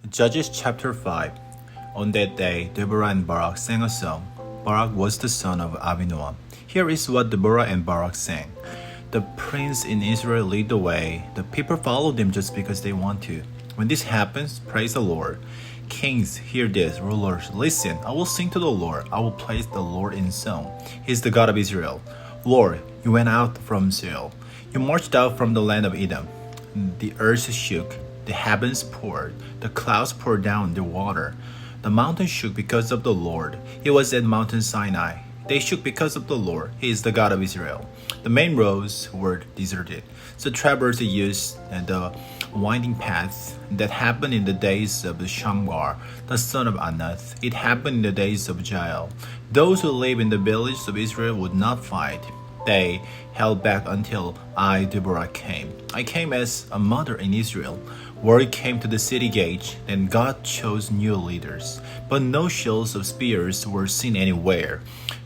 Judges chapter 5. On that day, Deborah and Barak sang a song. Barak was the son of Abinoam. Here is what Deborah and Barak sang. The prince in Israel lead the way. The people follow them just because they want to. When this happens, praise the Lord. Kings, hear this. Rulers, listen. I will sing to the Lord. I will praise the Lord in song. He is the God of Israel. Lord, you went out from Seol. You marched out from the land of Edom. The earth shook. The heavens poured. The clouds poured down the water. The mountains shook because of the Lord. He was at Mount Sinai. They shook because of the Lord. He is the God of Israel. The main roads were deserted. So travelers used the winding paths that happened in the days of Shamgar, the son of Anath. It happened in the days of Jael. Those who live in the villages of Israel would not fight. They held back until I, Deborah, came. I came as a mother in Israel. Word came to the city gate, and God chose new leaders. But no shields of spears were seen anywhere.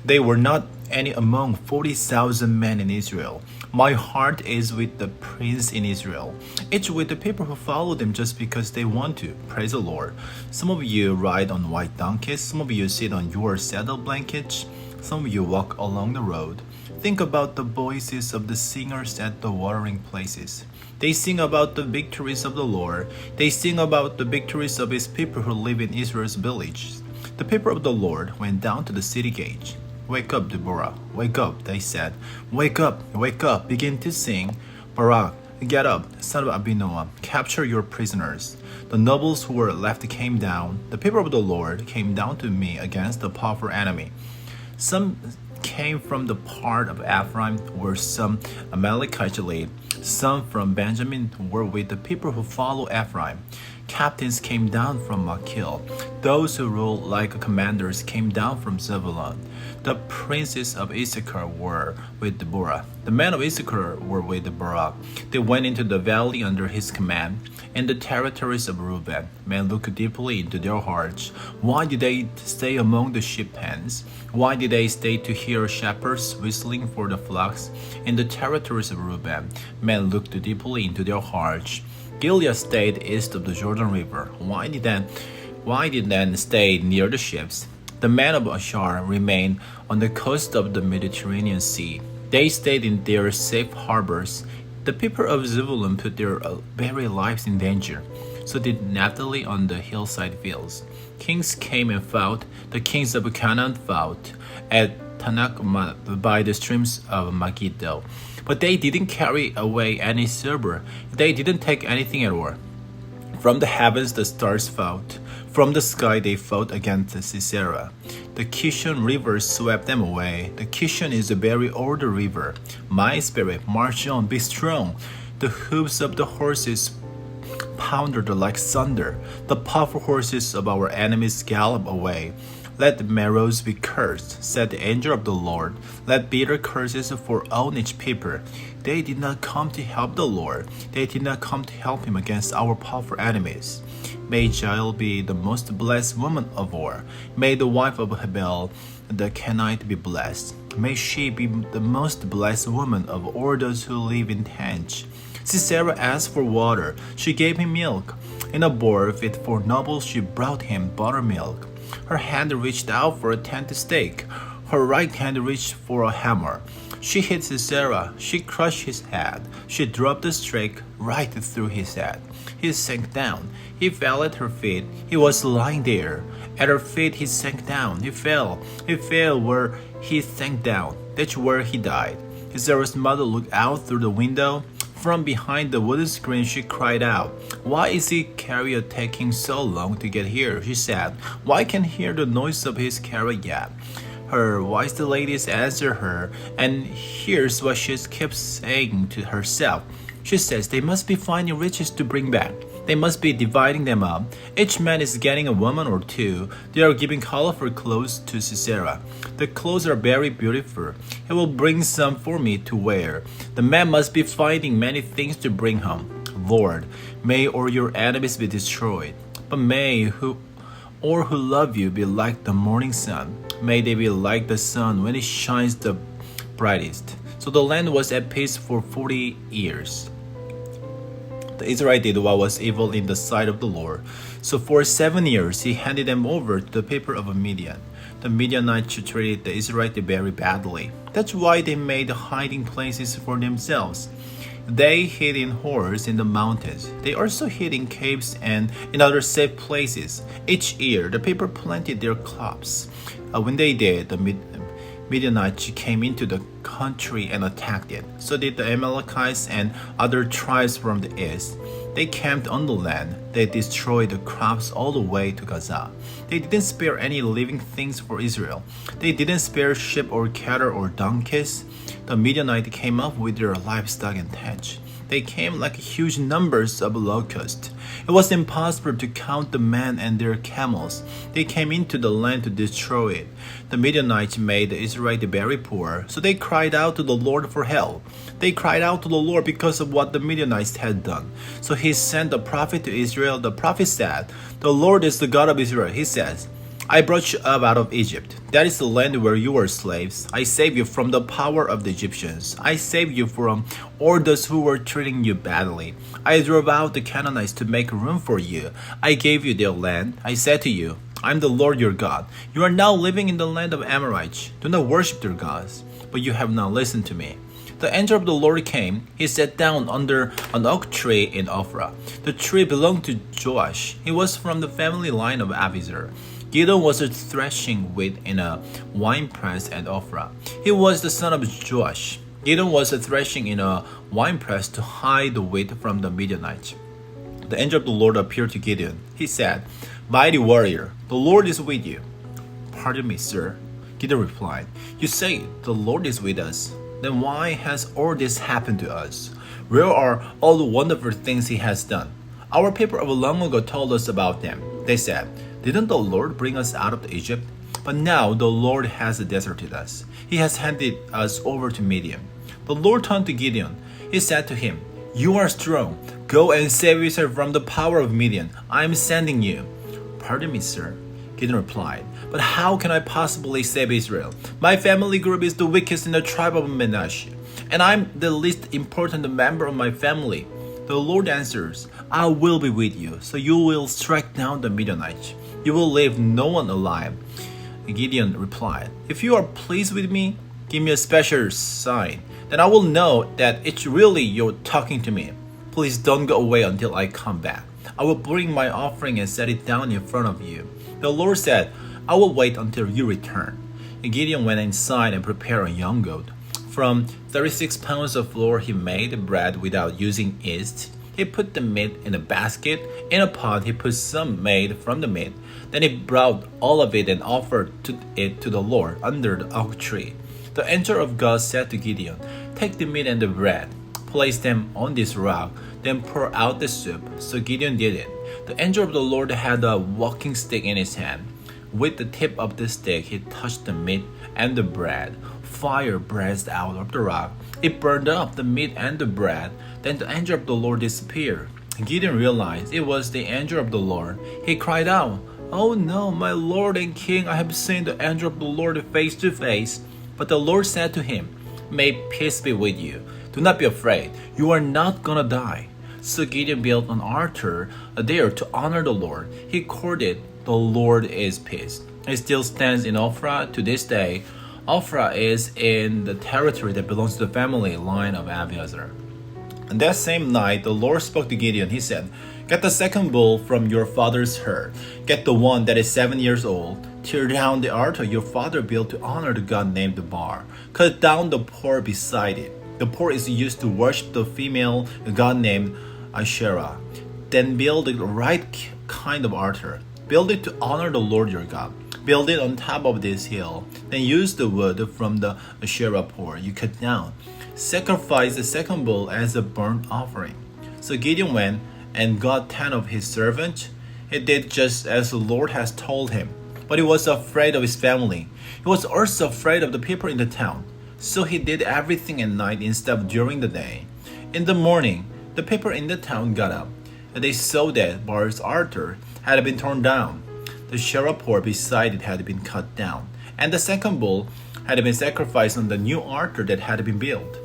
They were not any among 40,000 men in Israel. My heart is with the prince in Israel. It's with the people who follow them just because they want to. Praise the Lord. Some of you ride on white donkeys. Some of you sit on your saddle blankets. Some of you walk along the road. Think about the voices of the singers at the watering places. They sing about the victories of the Lord. They sing about the victories of his people who live in Israel's villages. The people of the Lord went down to the city gate. Wake up, Deborah. Wake up, they said. Wake up, begin to sing. Barak, get up, son of Abinoam. Capture your prisoners. The nobles who were left came down. The people of the Lord came down to me against the powerful enemy. Some came from the part of Ephraim where some Amalekites lived. Some from Benjamin were with the people who follow Ephraim. Captains came down from Machil. Those who ruled like commanders came down from Zebulun. The princes of Issachar were with Deborah. The men of Issachar were with Barak. They went into the valley under his command. In the territories of Reuben, men looked deeply into their hearts. Why did they stay among the sheep pens? Why did they stay to hear shepherds whistling for the flocks? In the territories of Reuben, men looked deeply into their hearts. Gilead stayed east of the Jordan River. Why did then stay near the ships? The men of Asher remained on the coast of the Mediterranean Sea. They stayed in their safe harbors. The people of Zebulun put their very lives in danger. So did Naphtali on the hillside fields. Kings came and fought. The kings of Canaan fought at Tanakh by the streams of Megiddo. But they didn't carry away any silver. They didn't take anything at all. From the heavens the stars fought. From the sky they fought against Sisera. The Kishon River swept them away. The Kishon is a very old river. My spirit, march on, be strong. The hooves of the horses pounded like thunder. The powerful horses of our enemies gallop away. Let the marrows be cursed, said the angel of the Lord. Let bitter curses fall on each people. They did not come to help the Lord. They did not come to help him against our powerful enemies. May Jael be the most blessed woman of all. May the wife of Hebel the Kenite be blessed. May she be the most blessed woman of all those who live in tents. Sisera asked for water. She gave him milk. In a bowl fit for nobles she brought him buttermilk. Her hand reached out for a tent stake. Her right hand reached for a hammer. She hit Sisera. She crushed his head. She dropped the stake right through his head. He sank down. He fell at her feet. He was lying there. At her feet he sank down. He fell. He fell where he sank down. That's where he died. Sisera's mother looked out through the window. From behind the wooden screen she cried out, "Why is his chariot taking so long to get here?" she said. "Why can't hear the noise of his chariot yet?" Her wise ladies answered her, and here's what she keeps saying to herself. She says they must be finding riches to bring back. They must be dividing them up. Each man is getting a woman or two. They are giving colorful clothes to Sisera. The clothes are very beautiful. He will bring some for me to wear. The man must be finding many things to bring home. Lord, may all your enemies be destroyed. But may all who love you be like the morning sun. May they be like the sun when it shines the brightest. So the land was at peace for 40 years. The Israelites did what was evil in the sight of the Lord. So for 7 years he handed them over to the people of Midian. The Midianites treated the Israelites very badly. That's why they made hiding places for themselves. They hid in holes in the mountains. They also hid in caves and in other safe places. Each year, the people planted their crops. When they did, the Midianites came into the country and attacked it. So did the Amalekites and other tribes from the east. They camped on the land. They destroyed the crops all the way to Gaza. They didn't spare any living things for Israel. They didn't spare sheep or cattle or donkeys. The Midianites came up with their livestock and tents. They came like huge numbers of locusts. It was impossible to count the men and their camels. They came into the land to destroy it. The Midianites made the Israelites very poor, so they cried out to the Lord for help. They cried out to the Lord because of what the Midianites had done. So he sent a prophet to Israel. The prophet said, "The Lord is the God of Israel." He says, "I brought you up out of Egypt. That is the land where you were slaves. I saved you from the power of the Egyptians. I saved you from all those who were treating you badly. I drove out the Canaanites to make room for you. I gave you their land. I said to you, I'm the Lord your God. You are now living in the land of Amorites. Do not worship their gods. But you have not listened to me." The angel of the Lord came. He sat down under an oak tree in Ophrah. The tree belonged to Joash. He was from the family line of Abiezer. Gideon was threshing wheat in a winepress at Ophrah. He was the son of Joash. Gideon was threshing in a winepress to hide the wheat from the Midianites. The angel of the Lord appeared to Gideon. He said, "Mighty warrior, the Lord is with you." "Pardon me, sir," Gideon replied. "You say the Lord is with us. Then why has all this happened to us? Where are all the wonderful things he has done? Our people of long ago told us about them. They said, 'Didn't the Lord bring us out of Egypt?' But now the Lord has deserted us. He has handed us over to Midian." The Lord turned to Gideon. He said to him, "You are strong. Go and save Israel from the power of Midian. I am sending you." "Pardon me, sir," Gideon replied, "but how can I possibly save Israel? My family group is the weakest in the tribe of Manasseh, and I'm the least important member of my family." The Lord answers, "I will be with you, so you will strike down the Midianites. You will leave no one alive." Gideon replied, "If you are pleased with me, give me a special sign. Then I will know that it's really you talking to me. Please don't go away until I come back. I will bring my offering and set it down in front of you." The Lord said, "I will wait until you return." Gideon went inside and prepared a young goat. From 36 pounds of flour he made bread without using yeast. He put the meat in a basket. In a pot he put some made from the meat. Then he brought all of it and offered it to the Lord under the oak tree. The angel of God said to Gideon, "Take the meat and the bread, place them on this rock, then pour out the soup." So Gideon did it. The angel of the Lord had a walking stick in his hand. With the tip of the stick he touched the meat and the bread. Fire blazed out of the rock. It burned up the meat and the bread. Then the angel of the Lord disappeared. Gideon realized it was the angel of the Lord. He cried out, "Oh no, my Lord and King, I have seen the angel of the Lord face to face." But the Lord said to him, "May peace be with you. Do not be afraid. You are not gonna die." So Gideon built an altar there to honor the Lord. He called it, "The Lord is Peace." It still stands in Ophrah to this day. Ophrah is in the territory that belongs to the family line of Abiezer. And that same night, the Lord spoke to Gideon. He said, "Get the second bull from your father's herd. Get the one that is 7 years old. Tear down the altar your father built to honor the god named Baal. Cut down the pole beside it. The pole is used to worship the female god named Asherah. Then build the right kind of altar. Build it to honor the Lord your God. Build it on top of this hill. Then use the wood from the Asherah pole you cut down. Sacrifice the second bull as a burnt offering." So Gideon went and got 10 of his servants. He did just as the Lord has told him. But he was afraid of his family. He was also afraid of the people in the town. So he did everything at night instead of during the day. In the morning, the people in the town got up, and they saw that Baal's altar had been torn down. The Asherah pole beside it had been cut down, and the second bull had been sacrificed on the new altar that had been built.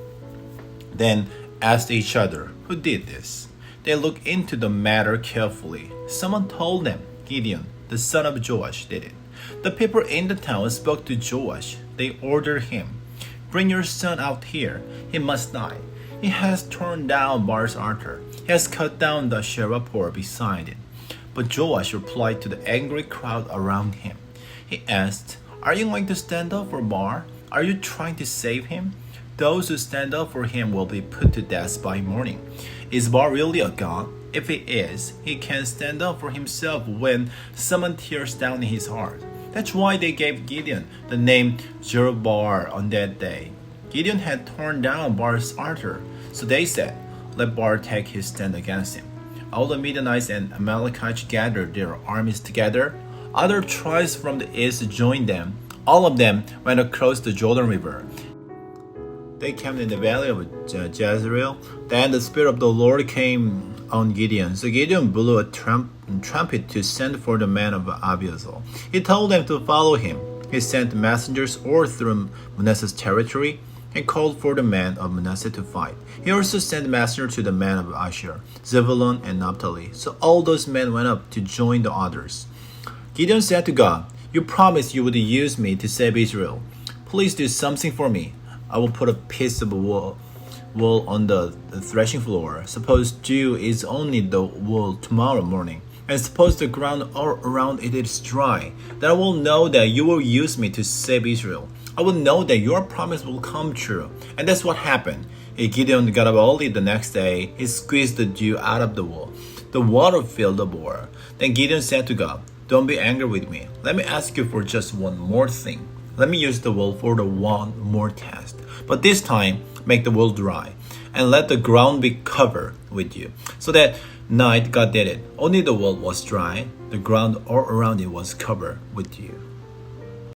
Then asked each other, "Who did this?" They looked into the matter carefully. Someone told them Gideon, the son of Joash, did it. The people in the town spoke to Joash. They ordered him, "Bring your son out here. He must die. He has torn down Baal's altar. He has cut down the Asherah pole beside it." But Joash replied to the angry crowd around him. He asked, "Are you going to stand up for Baal? Are you trying to save him? Those who stand up for him will be put to death by morning. Is Baal really a god? If he is, he can stand up for himself when someone tears down his heart." That's why they gave Gideon the name Jerubbaal on that day. Gideon had torn down Baal's altar, so they said, "Let Baal take his stand against him." All the Midianites and Amalekites gathered their armies together. Other tribes from the east joined them. All of them went across the Jordan River. They camped in the valley of Jezreel. Then the Spirit of the Lord came on Gideon. So Gideon blew a trumpet to send for the men of Abiezr. He told them to follow him. He sent messengers all through Manasseh's territory and called for the men of Manasseh to fight. He also sent messengers to the men of Asher, Zebulun, and Naphtali. So all those men went up to join the others. Gideon said to God, "You promised you would use me to save Israel. Please do something for me. I will put a piece of wool on the threshing floor. Suppose dew is only the wool tomorrow morning, and suppose the ground all around it is dry. Then I will know that you will use me to save Israel. I will know that your promise will come true." And that's what happened. Gideon got up early the next day. He squeezed the dew out of the wool. The water filled the bowl. Then Gideon said to God, "Don't be angry with me. Let me ask you for just one more thing. Let me use the wool for the one more test. But this time, make the wool dry, and let the ground be covered with dew." So that night God did it. Only the wool was dry. The ground all around it was covered with dew.